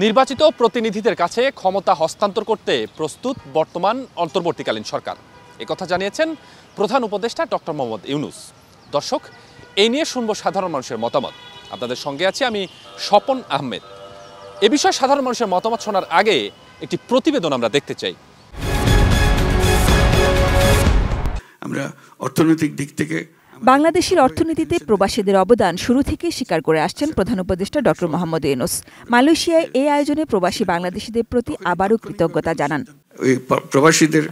নির্বাচিত প্রতিনিধিদের কাছে ক্ষমতা হস্তান্তর করতে প্রস্তুত বর্তমান অন্তর্বর্তীকালীন সরকার, একথা জানিয়েছেন প্রধান উপদেষ্টা ডক্টর মোহাম্মদ ইউনূস। দর্শক, এই নিয়ে শুনব সাধারণ মানুষের মতামত। আপনাদের সঙ্গে আছি আমি স্বপন আহমেদ। এ বিষয়ে সাধারণ মানুষের মতামত শোনার আগে একটি প্রতিবেদন আমরা দেখতে চাই। আমরা অর্থনৈতিক দিক থেকে বাংলাদেশের অর্থনীতিতে প্রবাসীদের অবদান শুরু থেকে স্বীকার করে আসছেন প্রধান উপদেষ্টা ডক্টর মোহাম্মদ ইউনূস। মালয়েশিয়ায় এই আয়োজনে প্রবাসী বাংলাদেশিদের প্রতি আবারও কৃতজ্ঞতা জানান। প্রবাসীদের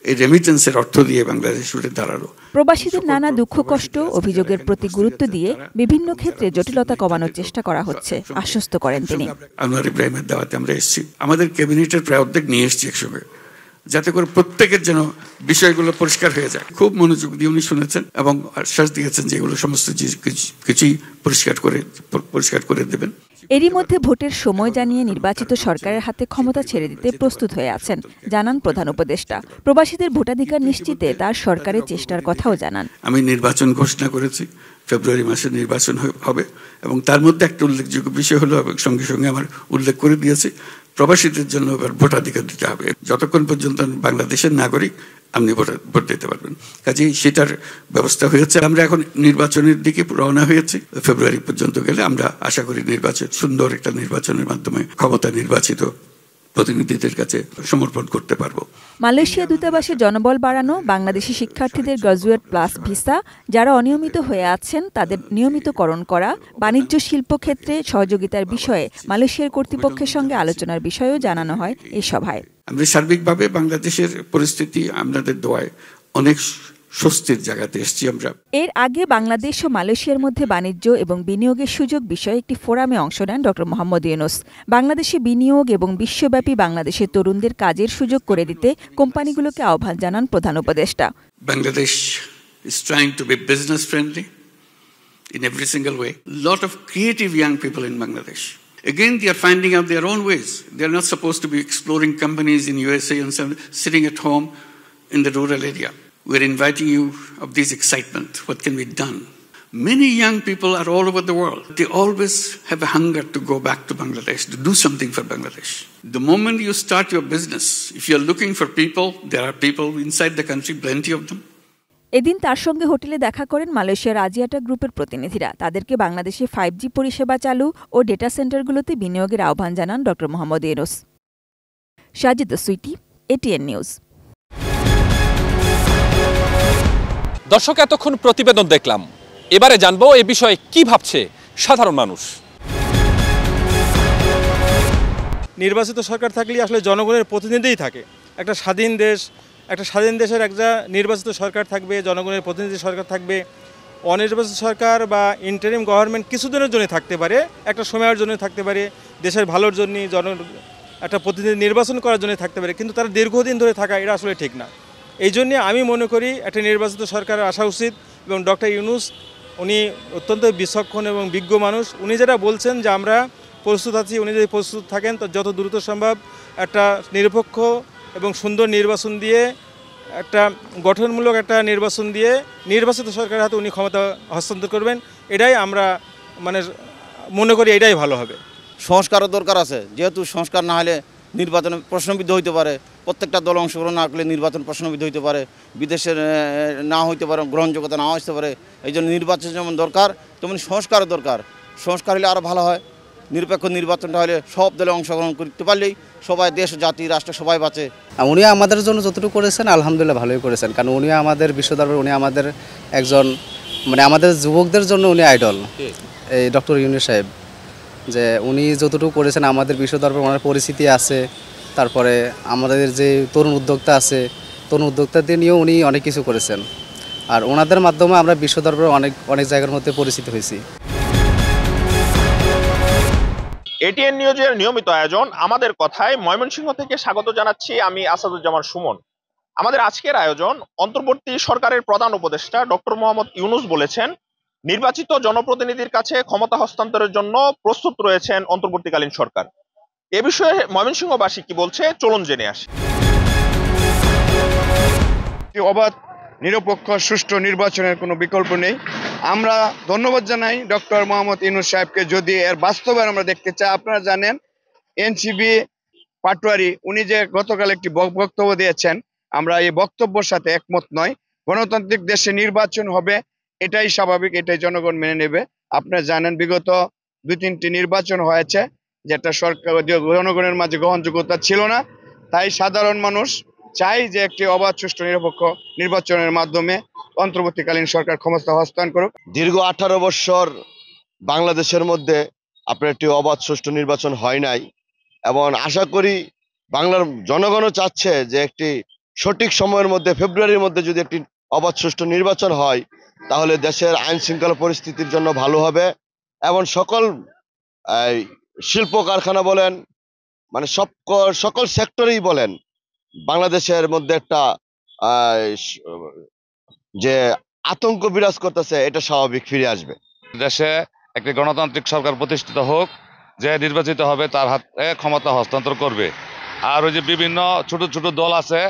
এই রেমিটেন্সের অর্থ দিয়ে বাংলাদেশ উঠে দাঁড়ালো। প্রবাসীদের নানা দুঃখ কষ্ট অভিযোগের প্রতি গুরুত্ব দিয়ে বিভিন্ন ক্ষেত্রে জটিলতা কমানোর চেষ্টা করা হচ্ছে, আশ্বস্ত করেন তিনি। আনোয়ার ইব্রাহিমের দাওয়াতে আমরা এসেছি, আমাদের ক্যাবিনেটের প্রায় অর্ধেক নিয়ে এসেছি একসঙ্গে, যাতে করে প্রত্যেকের যেন বিষয়গুলো পরিষ্কার হয়ে যায়। খুব মনোযোগ দিয়ে উনি শুনেছেন এবং আশ্বাস দিয়েছেন যে এগুলো সমস্ত কিছুই পরিষ্কার করে দেবেন। এরই মধ্যে ভোটের সময় জানিয়ে নির্বাচিত সরকারের হাতে ক্ষমতা ছেড়ে দিতে প্রস্তুত হয়ে আছেন, জানান প্রধান উপদেষ্টা। প্রবাসীদের ভোটাধিকার নিশ্চিতে তার সরকারের চেষ্টার কথাও জানান। আমি নির্বাচন ঘোষণা করেছি, ফেব্রুয়ারি মাসে নির্বাচন হবে এবং তার মধ্যে একটা উল্লেখযোগ্য বিষয় হলো, এবং সঙ্গে সঙ্গে আমার উল্লেখ করে দিয়েছি, প্রবাসীদের জন্য এবার ভোটাধিকার দিতে হবে। যতক্ষণ পর্যন্ত বাংলাদেশের নাগরিক আপনি ভোট দিতে পারবেন, কাজেই সেটার ব্যবস্থা হয়েছে। আমরা এখন নির্বাচনের দিকে রওনা হয়েছি। ফেব্রুয়ারি পর্যন্ত গেলে আমরা আশা করি সুন্দর একটা নির্বাচনের মাধ্যমে ক্ষমতা নির্বাচিত প্রতিনিধিদের কাছে সমর্পণ করতে পারবো। মালয়েশিয়া দূতাবাসে জনবল বাড়ানো, বাংলাদেশি শিক্ষার্থীদের গ্রাজুয়েট প্লাস ভিসা, যারা অনিয়মিত হয়ে আছেন তাদের নিয়মিতকরণ করা, বাণিজ্য শিল্প ক্ষেত্রে সহযোগিতার বিষয়ে মালয়েশিয়ার কর্তৃপক্ষের সঙ্গে আলোচনার বিষয়েও জানানো হয় এই সভায়। আমরা সার্বিকভাবে বাংলাদেশের পরিস্থিতি আপনাদের দোয়ায় অনেক স্বস্তির জায়গাতে এসেছি আমরা। এর আগে বাংলাদেশ ও মালয়েশিয়ার মধ্যে বাণিজ্য এবং বিনিয়োগের সুযোগ বিষয়ে একটি ফোরামে অংশ নেন ডক্টর মোহাম্মদ ইউনূস। বাংলাদেশে বিনিয়োগ এবং বিশ্বব্যাপী বাংলাদেশের তরুণদের কাজের সুযোগ করে দিতে কোম্পানিগুলোকে আহ্বান জানান প্রধান উপদেষ্টা। Bangladesh is trying to be business friendly in every single way. Lot of creative young people in Bangladesh. Again, they are finding out their own ways. They are not supposed to be exploring companies in USA and sitting at home in the rural area. We're inviting you of this excitement. What can be done? Many young people are all over the world. They always have a hunger to go back to Bangladesh, to do something for Bangladesh. The moment you start your business, if you're looking for people, there are people inside the country, plenty of them. এদিন তার সঙ্গে হোটেলে দেখা করেন মালয়েশিয়ার Axiata গ্রুপের প্রতিনিধিরা। তাদেরকে বাংলাদেশে 5G পরিষেবা চালু ও ডেটা সেন্টারগুলোতে বিনিয়োগের আহ্বান জানান ডক্টর মোহাম্মদ ইউনূস। সাজিদা সুইটি, এটিএন নিউজ। দর্শক, এতক্ষণ প্রতিবেদন দেখলাম, এবারে জানবো এ বিষয়ে কি ভাবছে সাধারণ মানুষ। নির্বাচিত সরকার থাকলে আসলে জনগণের প্রতিনিধিই থাকে। একটা স্বাধীন দেশের একটা নির্বাচিত সরকার থাকবে, জনগণের প্রতিনিধি সরকার থাকবে। অনির্বাচিত সরকার বা ইন্টারিম গভর্নমেন্ট কিছুদিনের জন্য থাকতে পারে, একটা সময়ের জন্য থাকতে পারে, দেশের ভালোর জন্য একটা প্রতিনিধি নির্বাচন করার জন্য থাকতে পারে, কিন্তু তারা দীর্ঘদিন ধরে থাকা এটা আসলে ঠিক না। এই জন্যে আমি মনে করি একটা নির্বাচিত সরকারের আসা উচিত। এবং ডক্টর ইউনূস উনি অত্যন্ত বিচক্ষণ এবং বিজ্ঞ মানুষ। উনি যেটা বলছেন যে আমরা প্রস্তুত আছি, উনি যদি প্রস্তুত থাকেন তো যত দ্রুত সম্ভব একটা নিরপেক্ষ এবং সুন্দর নির্বাচন দিয়ে, একটা গঠনমূলক একটা নির্বাচন দিয়ে নির্বাচিত সরকারের হাতে উনি ক্ষমতা হস্তান্তর করবেন। এটাই আমরা মনে করি এটাই ভালো হবে। সংস্কারও দরকার আছে, যেহেতু সংস্কার না হলে নির্বাচনে প্রশ্নবিদ্ধ হইতে পারে, প্রত্যেকটা দল অংশগ্রহণ না করলে নির্বাচন প্রশ্নবিদ্ধ হইতে পারে, বিদেশের না হইতে পারে, গ্রহণযোগ্যতা না আসতে পারে। এই জন্য নির্বাচন যেমন দরকার তেমনি সংস্কারও দরকার। সংস্কার হলে আরও ভালো হয়। নিরপেক্ষ নির্বাচনটা হলে সব দলে অংশগ্রহণ করতে পারলেই সবাই, দেশ জাতি রাষ্ট্র সবাই বাঁচে। উনি আমাদের জন্য যতটুকু করেছেন আলহামদুলিল্লাহ ভালোই করেছেন, কারণ উনি আমাদের বিশ্ব দরবারে, উনি আমাদের একজন আমাদের যুবকদের জন্য উনি আইডল, এই ডক্টর ইউনূস সাহেব। যে উনি যতটুকু করেছেন আমাদের বিশ্ব দরবারে, ওনার পরিচিতি আছে। তারপরে আমাদের যে তরুণ উদ্যোক্তা আছে, তরুণ উদ্যোক্তাদের নিয়েও উনি অনেক কিছু করেছেন। আর ওনাদের মাধ্যমে আমরা বিশ্ব দরবারে অনেক জায়গার মধ্যে পরিচিত হয়েছি। এটিএন নিউজের নিয়মিত আয়োজন আমাদের কথায় ময়মনসিংহ থেকে স্বাগত জানাচ্ছি আমি আসাদুজ্জামান সুমন। আমাদের আজকের আয়োজন, অন্তর্বর্তী সরকারের প্রধান উপদেষ্টা ডক্টর মোহাম্মদ ইউনূস বলেছেন নির্বাচিত জনপ্রতিনিধির কাছে ক্ষমতা হস্তান্তরের জন্য প্রস্তুত রয়েছেন অন্তর্বর্তীকালীন সরকার। এ বিষয়ে ময়মনসিংহবাসী কি বলছে চলুন জেনে আসি। অবাধ, নিরপেক্ষ, সুষ্ঠু নির্বাচনের কোনো বিকল্প নেই। আমরা ধন্যবাদ জানাই ডক্টর মোহাম্মদ ইউনূস সাহেবকে, যদি এর বাস্তবায়ন আমরা দেখতে চাই। আপনারা জানেন এনসিপি পাটোয়ারি উনি যে গতকাল একটি বক্তব্য দিয়েছেন, আমরা এই বক্তব্যের সাথে একমত নয়। গণতান্ত্রিক দেশে নির্বাচন হবে, এটাই স্বাভাবিক, এটাই জনগণ মেনে নেবে। আপনারা জানেন বিগত 2-3টি নির্বাচন হয়েছে, যেটা সরকার জনগণের মাঝে গ্রহণযোগ্যতা ছিল না। তাই সাধারণ মানুষ চাই যে একটি অবাধ, সুষ্ঠু, নিরপেক্ষ নির্বাচনের মাধ্যমে অন্তর্বর্তীকালীন সরকার ক্ষমতা হস্তান্তর করুক। দীর্ঘ 18 বছর বাংলাদেশের মধ্যে আপনার একটি অবাধ সুষ্ঠু নির্বাচন হয় নাই, এবং আশা করি বাংলার জনগণও চাচ্ছে যে একটি সঠিক সময়ের মধ্যে, ফেব্রুয়ারির মধ্যে যদি একটি অবাধ সুষ্ঠু নির্বাচন হয়, তাহলে দেশের আইন শৃঙ্খলা পরিস্থিতির জন্য ভালো হবে, এবং সকল শিল্প কারখানা বলেন, মানে সকল সেক্টরেই বলেন, বাংলাদেশের মধ্যে একটা যে আতঙ্ক বিরাজ করতেছে, এটা স্বাভাবিক ফিরে আসবে। দেশে একটি গণতান্ত্রিক সরকার প্রতিষ্ঠিত হোক, যে নির্বাচিত হবে তার হাতে ক্ষমতা হস্তান্তর করবে। আর ওই যে বিভিন্ন ছোট ছোট দল আছে,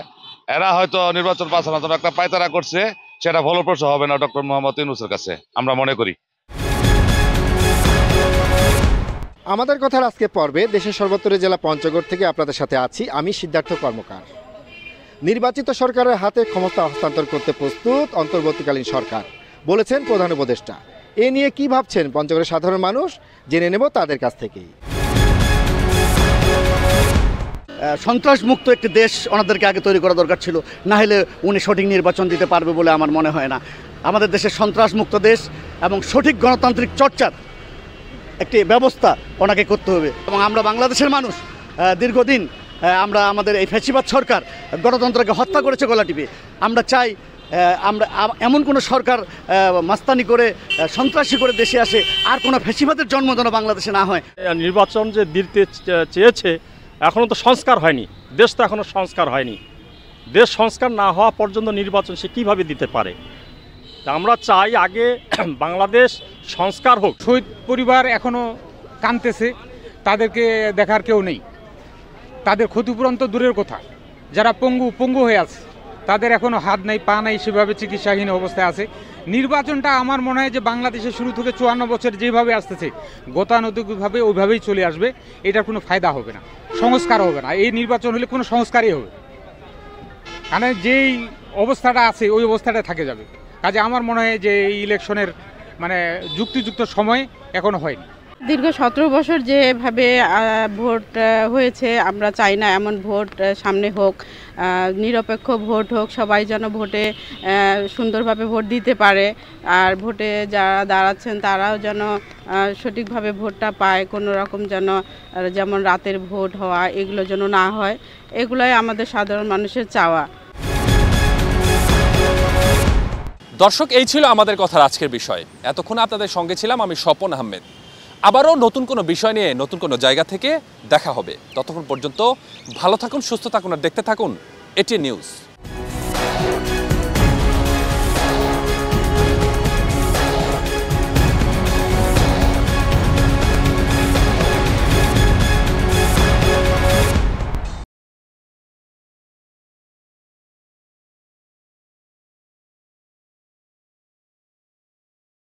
এরা হয়তো নির্বাচন বাঁচানোর জন্য একটা পায়তারা করছে, সেটা ফলপ্রসূ হবে না ডক্টর মোহাম্মদ ইউনূসের কাছে, আমরা মনে করি। আমাদের কথার আজকে পর্বে দেশের সর্বত্র জেলা পঞ্চগড় থেকে আপনাদের সাথে আছি আমি সিদ্ধার্থ কর্মকার। নির্বাচিত সরকারের হাতে ক্ষমতা হস্তান্তর করতে প্রস্তুত অন্তর্বর্তীকালীন সরকার, বলেছেন প্রধান উপদেষ্টা। এ নিয়ে কি ভাবছেন পঞ্চগড়ের সাধারণ মানুষ, জেনে নেব তাদের কাছ থেকেই। সন্ত্রাস মুক্ত একটি দেশ ওনাদেরকে আগে তৈরি করা দরকার ছিল, না হলে উনি সঠিক নির্বাচন দিতে পারবে বলে আমার মনে হয় না। আমাদের দেশের সন্ত্রাস মুক্ত দেশ এবং সঠিক গণতান্ত্রিক চর্চার একটি ব্যবস্থা ওনাকে করতে হবে। এবং আমরা বাংলাদেশের মানুষ দীর্ঘদিন আমরা আমাদের এই ফ্যাসিবাদ সরকার গণতন্ত্রকে হত্যা করেছে গলা টিপে। আমরা চাই আমরা এমন কোনো সরকার মাস্তানি করে, সন্ত্রাসী করে দেশে আসে, আর কোনো ফ্যাসিবাদের জন্ম যেন বাংলাদেশে না হয়। নির্বাচন যে দিতে চেয়েছে, এখনও তো সংস্কার হয়নি, দেশ তো এখনও সংস্কার হয়নি। দেশ সংস্কার না হওয়া পর্যন্ত নির্বাচন সে কীভাবে দিতে পারে? আমরা চাই আগে বাংলাদেশ সংস্কার হোক। শহীদ পরিবার এখনও কাঁদতেছে, তাদেরকে দেখার কেউ নেই। তাদের ক্ষতিপূরণ তো দূরের কথা, যারা পঙ্গু হয়ে আছে তাদের এখনও হাত নাই, পা নাই, সেভাবে চিকিৎসাহীন অবস্থায় আছে। নির্বাচনটা আমার মনে হয় যে বাংলাদেশে শুরু থেকে 54 বছর যেভাবে আসতেছে গতানুগতিকভাবে ওইভাবেই চলে আসবে। এটার কোনো ফায়দা হবে না, সংস্কার হবে না। এই নির্বাচন হলে কোনো সংস্কারই হবে, কারণ যেই অবস্থাটা আছে ওই অবস্থাটা থাকে যাবে। কাজে আমার মনে হয় যে এই ইলেকশনের মানে যুক্তিযুক্ত সময় এখনো হয়নি। দীর্ঘ 17 বছর যেভাবে ভোট হয়েছে, আমরা চাই না এমন ভোট সামনে হোক। নিরপেক্ষ ভোট হোক, সবাই যেন ভোটে সুন্দরভাবে ভোট দিতে পারে, আর ভোটে যারা দাঁড়াচ্ছেন তারাও যেন সঠিকভাবে ভোটটা পায়। কোনো রকম যেন যেমন রাতের ভোট হওয়া এগুলো যেন না হয়, এগুলোই আমাদের সাধারণ মানুষের চাওয়া। দর্শক, এই ছিল আমাদের কথার আজকের বিষয়। এতক্ষণ আপনাদের সঙ্গে ছিলাম আমি স্বপন আহমেদ। আবারও নতুন কোনো বিষয় নিয়ে নতুন কোনো জায়গা থেকে দেখা হবে। ততক্ষণ পর্যন্ত ভালো থাকুন, সুস্থ থাকুন, আর দেখতে থাকুন এটিএন নিউজ।